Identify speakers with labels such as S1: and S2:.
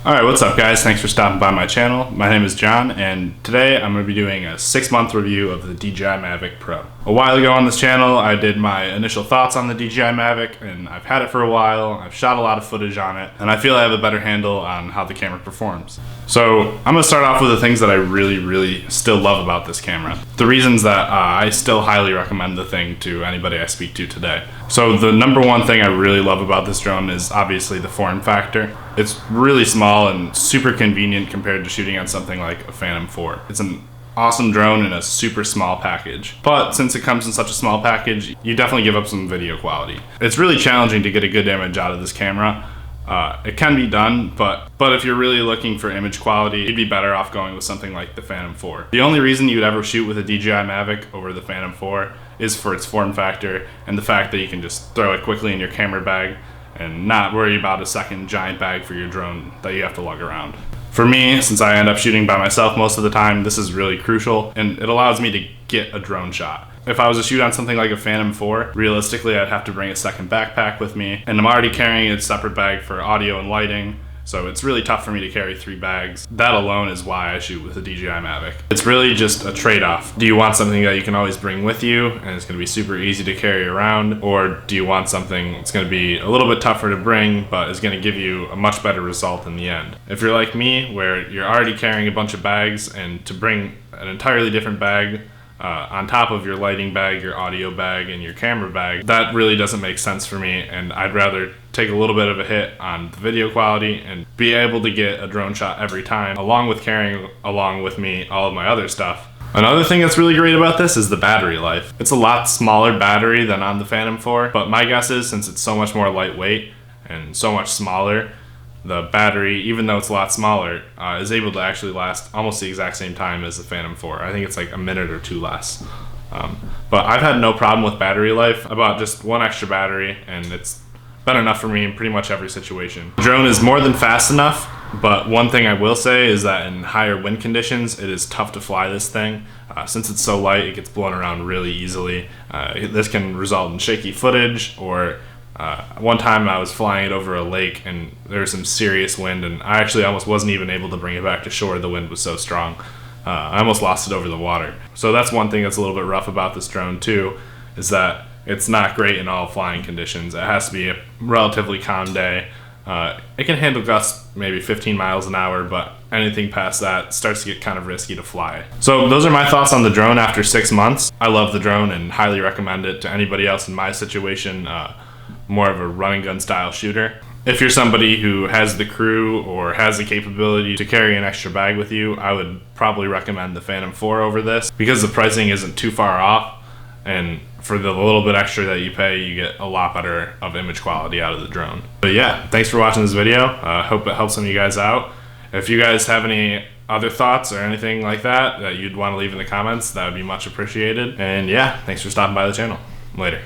S1: Alright, what's up guys? Thanks for stopping by my channel. My name is John, and today I'm going to be doing a 6-month review of the DJI Mavic Pro. A while ago on this channel, I did my initial thoughts on the DJI Mavic, and I've had it for a while. I've shot a lot of footage on it, and I feel I have a better handle on how the camera performs. So I'm going to start off with the things that I really still love about this camera. The reasons that I still highly recommend the thing to anybody I speak to today. So the number one thing I really love about this drone is obviously the form factor. It's really small and super convenient compared to shooting on something like a Phantom 4. It's an awesome drone in a super small package. But since it comes in such a small package, you definitely give up some video quality. It's really challenging to get a good image out of this camera. It can be done, but if you're really looking for image quality, you'd be better off going with something like the Phantom 4. The only reason you'd ever shoot with a DJI Mavic over the Phantom 4 is for its form factor and the fact that you can just throw it quickly in your camera bag and not worry about a second giant bag for your drone that you have to lug around. For me, since I end up shooting by myself most of the time, this is really crucial, and it allows me to get a drone shot. If I was to shoot on something like a Phantom 4, realistically I'd have to bring a second backpack with me, and I'm already carrying a separate bag for audio and lighting, so it's really tough for me to carry 3 bags. That alone is why I shoot with the DJI Mavic. It's really just a trade-off. Do you want something that you can always bring with you and it's going to be super easy to carry around, or do you want something that's going to be a little bit tougher to bring but is going to give you a much better result in the end? If you're like me, where you're already carrying a bunch of bags, and to bring an entirely different bag on top of your lighting bag, your audio bag, and your camera bag, that really doesn't make sense for me, and I'd rather take a little bit of a hit on the video quality and be able to get a drone shot every time, along with carrying along with me all of my other stuff. Another thing that's really great about this is the battery life. It's a lot smaller battery than on the Phantom 4, but my guess is since it's so much more lightweight and so much smaller, the battery, even though it's a lot smaller, is able to actually last almost the exact same time as the Phantom 4. I think it's like a minute or 2 less. But I've had no problem with battery life. I bought just 1 extra battery, and it's been enough for me in pretty much every situation. The drone is more than fast enough, but one thing I will say is that in higher wind conditions, it is tough to fly this thing. Since it's so light, it gets blown around really easily. This can result in shaky footage, or one time I was flying it over a lake and there was some serious wind, and I actually almost wasn't even able to bring it back to shore. The wind was so strong. I almost lost it over the water. So that's one thing that's a little bit rough about this drone too, is that it's not great in all flying conditions. It has to be a relatively calm day. It can handle gusts maybe 15 miles an hour, but anything past that starts to get kind of risky to fly. So those are my thoughts on the drone after 6 months. I love the drone and highly recommend it to anybody else in my situation, more of a run and gun style shooter. If you're somebody who has the crew or has the capability to carry an extra bag with you, I would probably recommend the Phantom 4 over this, because the pricing isn't too far off, and for the little bit extra that you pay, you get a lot better of image quality out of the drone. But yeah, thanks for watching this video. Hope it helps some of you guys out. If you guys have any other thoughts or anything like that you'd want to leave in the comments, that would be much appreciated. And yeah, thanks for stopping by the channel. Later.